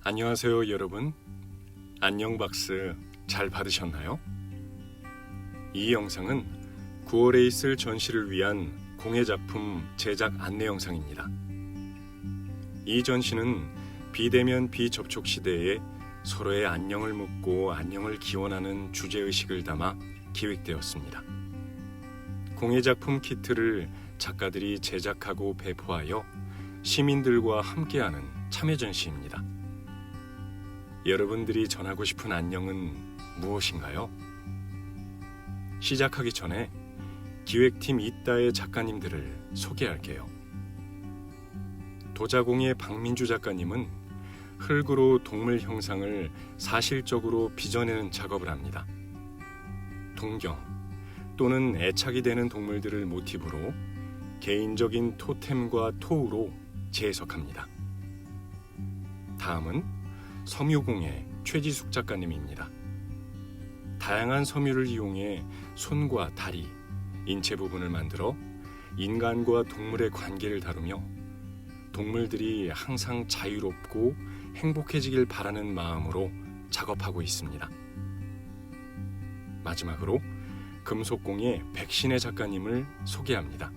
안녕하세요 여러분. 안녕박스 잘 받으셨나요? 이 영상은 9월에 있을 전시를 위한 공예작품 제작 안내 영상입니다. 이 전시는 비대면 비접촉 시대에 서로의 안녕을 묻고 안녕을 기원하는 주제의식을 담아 기획되었습니다. 공예작품 키트를 작가들이 제작하고 배포하여 시민들과 함께하는 참여 전시입니다. 여러분들이 전하고 싶은 안녕은 무엇인가요? 시작하기 전에 기획팀 이따의 작가님들을 소개할게요. 도자공예 박민주 작가님은 흙으로 동물 형상을 사실적으로 빚어내는 작업을 합니다. 동경 또는 애착이 되는 동물들을 모티브로 개인적인 토템과 토우로 재해석합니다. 다음은 섬유공예 최지숙 작가님입니다. 다양한 섬유를 이용해 손과 다리, 인체 부분을 만들어 인간과 동물의 관계를 다루며 동물들이 항상 자유롭고 행복해지길 바라는 마음으로 작업하고 있습니다. 마지막으로 금속공예 백신혜 작가님을 소개합니다.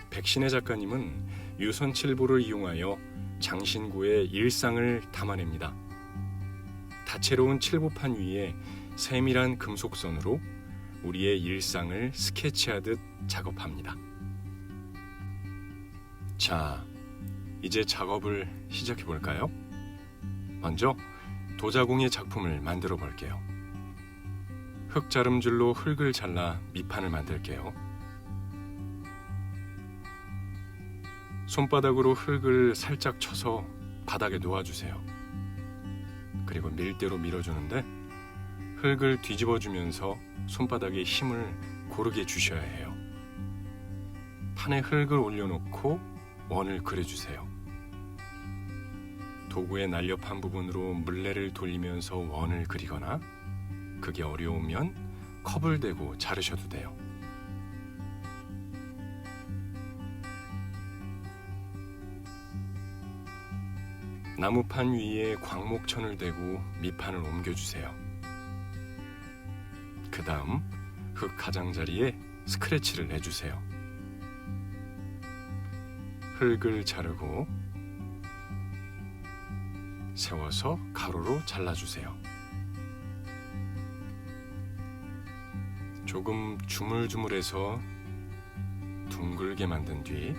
백신혜 작가님은 유선칠보를 이용하여 장신구의 일상을 담아냅니다. 다채로운 칠보판 위에 세밀한 금속선으로 우리의 일상을 스케치하듯 작업합니다. 자, 이제 작업을 시작해 볼까요? 먼저 도자공예 작품을 만들어 볼게요. 흙자름줄로 흙을 잘라 밑판을 만들게요. 손바닥으로 흙을 살짝 쳐서 바닥에 놓아주세요. 그리고 밀대로 밀어주는데 흙을 뒤집어주면서 손바닥에 힘을 고르게 주셔야 해요. 판에 흙을 올려놓고 원을 그려주세요. 도구의 날렵한 부분으로 물레를 돌리면서 원을 그리거나 그게 어려우면 컵을 대고 자르셔도 돼요. 나무판 위에 광목천을 대고 밑판을 옮겨주세요. 그 다음 흙 가장자리에 스크래치를 내주세요. 흙을 자르고 세워서 가로로 잘라주세요. 조금 주물주물해서 둥글게 만든 뒤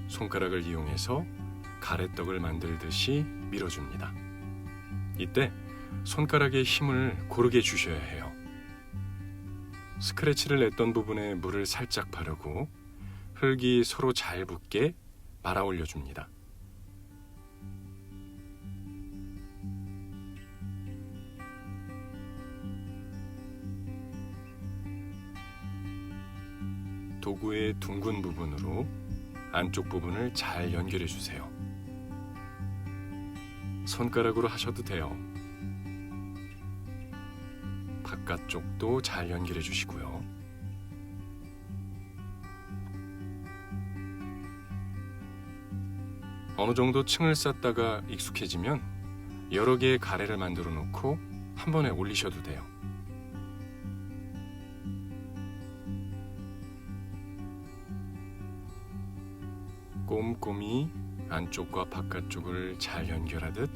손가락을 이용해서 가래떡을 만들듯이 밀어줍니다. 이때 손가락에 힘을 고르게 주셔야 해요. 스크래치를 냈던 부분에 물을 살짝 바르고 흙이 서로 잘 붙게 말아 올려줍니다. 도구의 둥근 부분으로 안쪽 부분을 잘 연결해 주세요. 손가락으로 하셔도 돼요. 바깥쪽도 잘 연결해 주시고요. 어느 정도 층을 쌓다가 익숙해지면 여러 개의 가래를 만들어 놓고 한 번에 올리셔도 돼요. 꼼꼼히 안쪽과 바깥쪽을 잘 연결하듯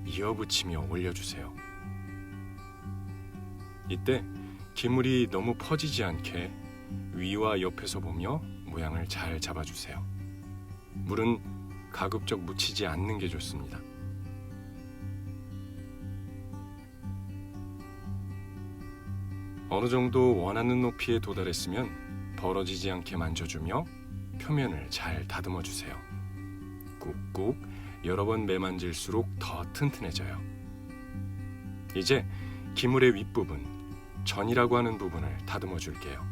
이어붙이며 올려주세요. 이때 기물이 너무 퍼지지 않게 위와 옆에서 보며 모양을 잘 잡아주세요. 물은 가급적 묻히지 않는 게 좋습니다. 어느 정도 원하는 높이에 도달했으면 벌어지지 않게 만져주며 표면을 잘 다듬어 주세요. 꾹꾹 여러 번 매만질수록 더 튼튼해져요. 이제 기물의 윗부분, 전이라고 하는 부분을 다듬어 줄게요.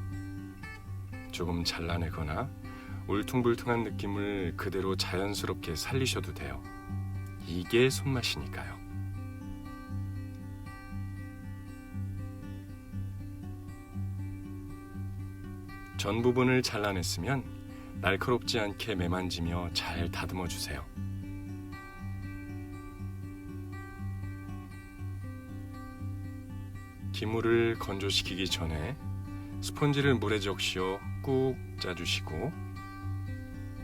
조금 잘라내거나 울퉁불퉁한 느낌을 그대로 자연스럽게 살리셔도 돼요. 이게 손맛이니까요. 전 부분을 잘라냈으면 날카롭지 않게 매만지며 잘 다듬어 주세요. 기물을 건조시키기 전에 스펀지를 물에 적셔 꾹 짜주시고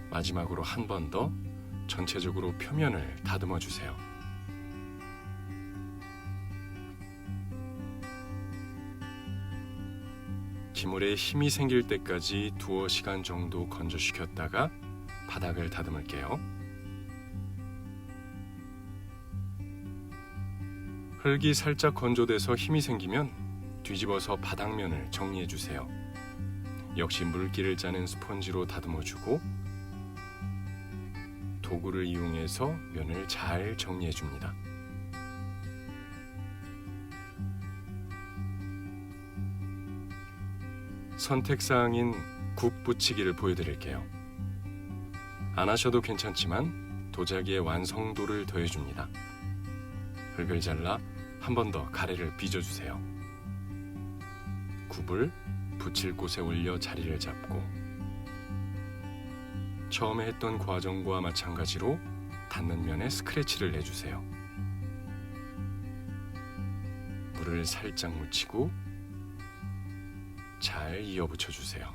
마지막으로 한 번 더 전체적으로 표면을 다듬어 주세요. 기물에 힘이 생길 때까지 두어 시간 정도 건조시켰다가 바닥을 다듬을게요. 흙이 살짝 건조돼서 힘이 생기면 뒤집어서 바닥면을 정리해 주세요. 역시 물기를 짜는 스펀지로 다듬어 주고 도구를 이용해서 면을 잘 정리해 줍니다. 선택사항인 국 붙이기를 보여드릴게요. 안 하셔도 괜찮지만 도자기의 완성도를 더해줍니다. 흙을 잘라 한 번 더 가래를 빚어주세요. 굽을 붙일 곳에 올려 자리를 잡고 처음에 했던 과정과 마찬가지로 닿는 면에 스크래치를 내주세요. 물을 살짝 묻히고 잘 이어붙여 주세요.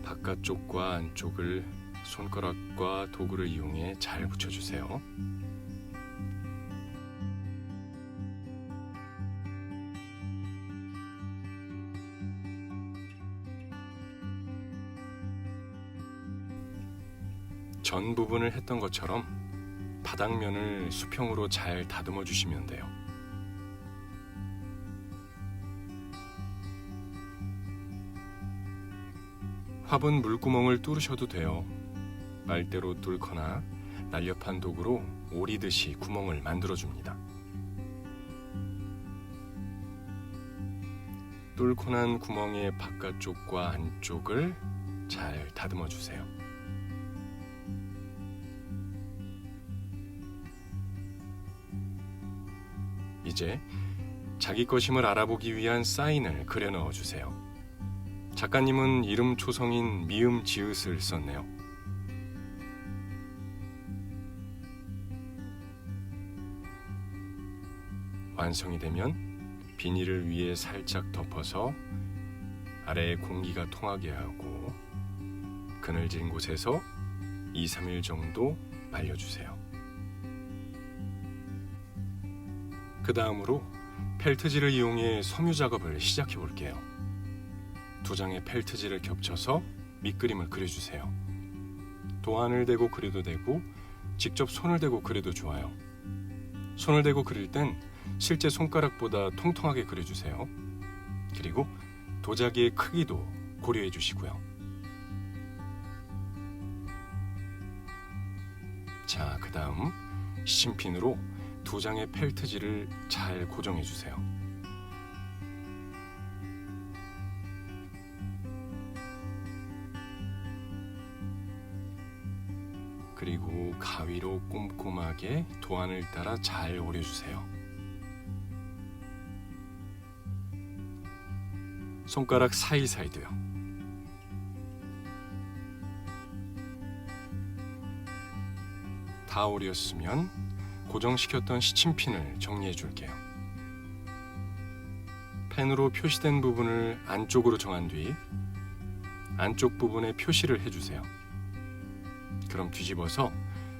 바깥쪽과 안쪽을 손가락과 도구를 이용해 잘 붙여주세요. 전 부분을 했던 것처럼 바닥면을 수평으로 잘 다듬어 주시면 돼요. 화분 물구멍을 뚫으셔도 돼요. 빨대로 뚫거나 날렵한 도구로 오리듯이 구멍을 만들어 줍니다. 뚫고 난 구멍의 바깥쪽과 안쪽을 잘 다듬어 주세요. 이제 자기 것임을 알아보기 위한 사인을 그려 넣어 주세요. 작가님은 이름 초성인 미음 지읒을 썼네요. 완성이 되면 비닐을 위에 살짝 덮어서 아래에 공기가 통하게 하고 그늘진 곳에서 2, 3일 정도 말려주세요. 그 다음으로 펠트질을 이용해 섬유 작업을 시작해 볼게요. 두 장의 펠트질을 겹쳐서 밑그림을 그려주세요. 도안을 대고 그려도 되고 직접 손을 대고 그려도 좋아요. 손을 대고 그릴 땐 실제 손가락보다 통통하게 그려주세요. 그리고 도자기의 크기도 고려해 주시고요. 자, 그 다음 시침핀으로 두 장의 펠트질을 잘 고정해 주세요. 그리고 가위로 꼼꼼하게 도안을 따라 잘 오려주세요. 손가락 사이사이도요. 다 오렸으면 고정시켰던 시침핀을 정리해 줄게요. 펜으로 표시된 부분을 안쪽으로 정한 뒤 안쪽 부분에 표시를 해주세요. 그럼 뒤집어서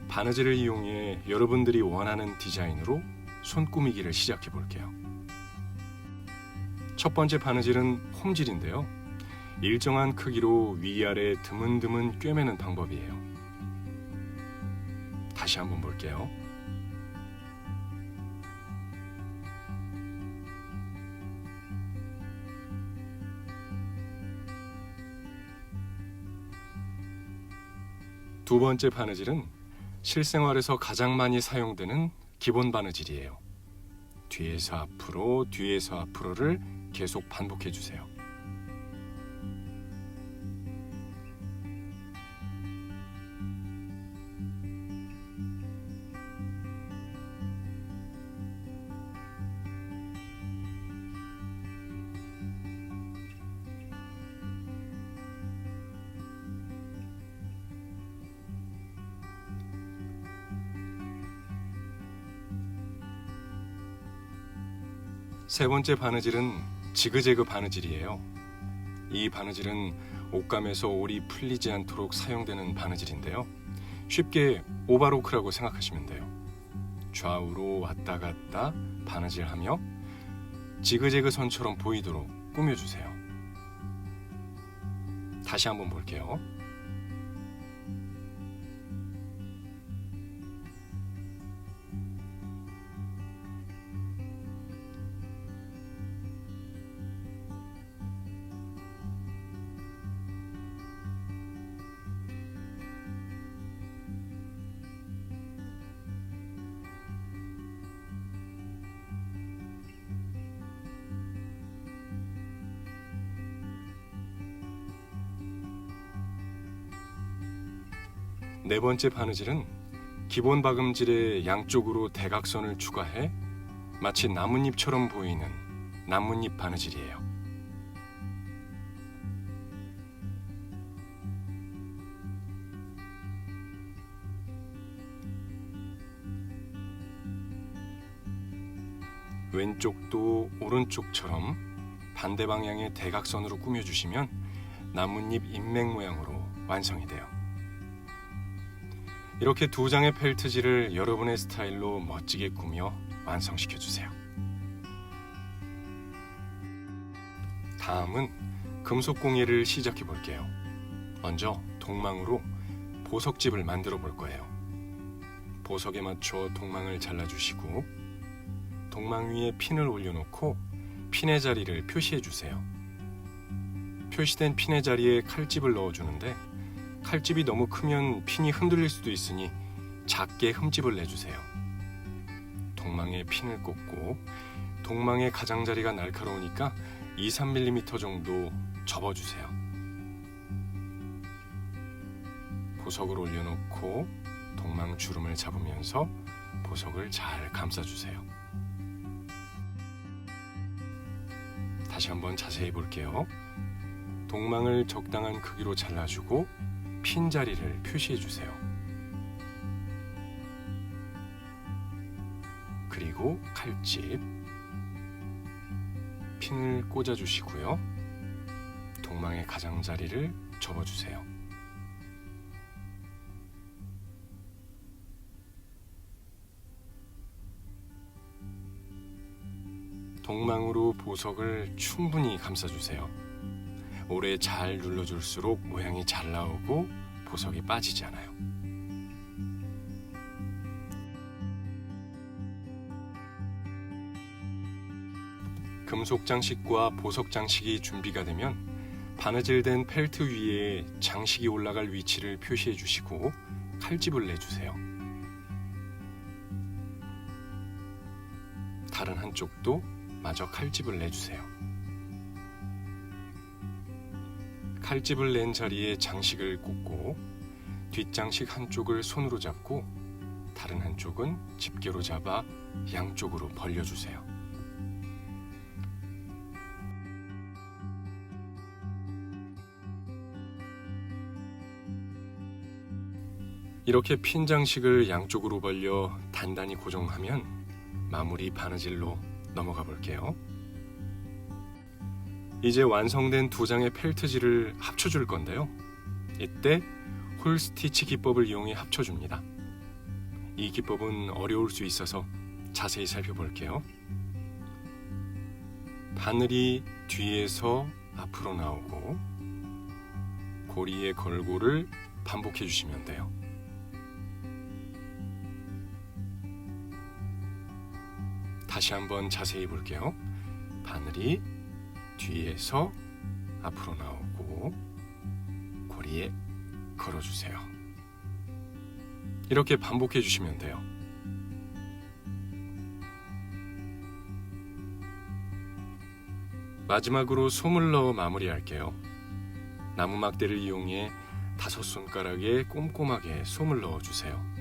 바느질을 이용해 여러분들이 원하는 디자인으로 손꾸미기를 시작해 볼게요. 첫 번째 바느질은 홈질인데요. 일정한 크기로 위아래 드문드문 꿰매는 방법이에요. 다시 한번 볼게요. 두 번째 바느질은 실생활에서 가장 많이 사용되는 기본 바느질이에요. 뒤에서 앞으로, 뒤에서 앞으로를 계속 반복해 주세요. 세 번째 바느질은 지그재그 바느질이에요. 이 바느질은 옷감에서 올이 풀리지 않도록 사용되는 바느질인데요. 쉽게 오바로크라고 생각하시면 돼요. 좌우로 왔다 갔다 바느질하며 지그재그 선처럼 보이도록 꾸며주세요. 다시 한번 볼게요. 네 번째 바느질은 기본 박음질의 양쪽으로 대각선을 추가해 마치 나뭇잎처럼 보이는 나뭇잎 바느질이에요. 왼쪽도 오른쪽처럼 반대 방향의 대각선으로 꾸며주시면 나뭇잎 인맥 모양으로 완성이 돼요. 이렇게 두 장의 펠트지를 여러분의 스타일로 멋지게 꾸며 완성시켜주세요. 다음은 금속 공예를 시작해 볼게요. 먼저 동망으로 보석집을 만들어 볼 거예요. 보석에 맞춰 동망을 잘라주시고 동망 위에 핀을 올려놓고 핀의 자리를 표시해 주세요. 표시된 핀의 자리에 칼집을 넣어주는데 칼집이 너무 크면 핀이 흔들릴 수도 있으니 작게 흠집을 내주세요. 동망에 핀을 꽂고 동망의 가장자리가 날카로우니까 2-3mm 정도 접어주세요. 보석을 올려놓고 동망 주름을 잡으면서 보석을 잘 감싸주세요. 다시 한번 자세히 볼게요. 동망을 적당한 크기로 잘라주고 핀 자리를 표시해 주세요. 그리고 칼집, 핀을 꽂아 주시고요. 동망의 가장자리를 접어주세요. 동망으로 보석을 충분히 감싸주세요. 오래 잘 눌러줄수록 모양이 잘 나오고 보석이 빠지지 않아요. 금속 장식과 보석 장식이 준비가 되면 바느질된 펠트 위에 장식이 올라갈 위치를 표시해 주시고 칼집을 내주세요. 다른 한쪽도 마저 칼집을 내주세요. 칼집을 낸 자리에 장식을 꽂고 뒷장식 한쪽을 손으로 잡고 다른 한쪽은 집게로 잡아 양쪽으로 벌려주세요. 이렇게 핀 장식을 양쪽으로 벌려 단단히 고정하면 마무리 바느질로 넘어가 볼게요. 이제 완성된 두 장의 펠트지를 합쳐줄 건데요. 이때 홀 스티치 기법을 이용해 합쳐줍니다. 이 기법은 어려울 수 있어서 자세히 살펴볼게요. 바늘이 뒤에서 앞으로 나오고 고리의 걸고를 반복해 주시면 돼요. 다시 한번 자세히 볼게요. 바늘이 뒤에서 앞으로 나오고 고리에 걸어주세요. 이렇게 반복해 주시면 돼요. 마지막으로 솜을 넣어 마무리할게요. 나무 막대를 이용해 5손가락에 꼼꼼하게 솜을 넣어주세요.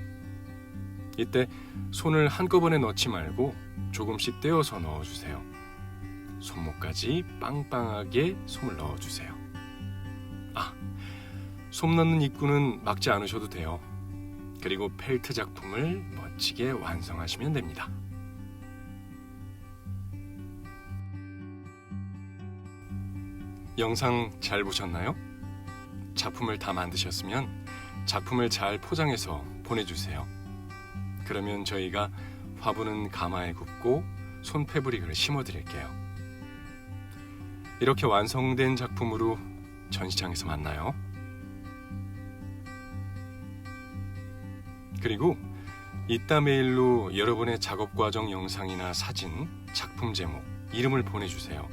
이때 손을 한꺼번에 넣지 말고 조금씩 떼어서 넣어주세요. 손목까지 빵빵하게 솜을 넣어주세요. 솜 넣는 입구는 막지 않으셔도 돼요. 그리고 펠트 작품을 멋지게 완성하시면 됩니다. 영상 잘 보셨나요? 작품을 다 만드셨으면 작품을 잘 포장해서 보내주세요. 그러면 저희가 화분은 가마에 굽고 손패브릭을 심어드릴게요. 이렇게 완성된 작품으로 전시장에서 만나요. 그리고 이따 메일로 여러분의 작업 과정 영상이나 사진, 작품 제목, 이름을 보내주세요.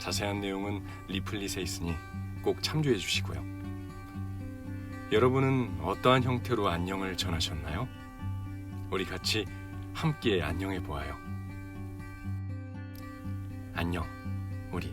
자세한 내용은 리플릿에 있으니 꼭 참조해 주시고요. 여러분은 어떠한 형태로 안녕을 전하셨나요? 우리 같이 함께 안녕해 보아요. 안녕, 우리.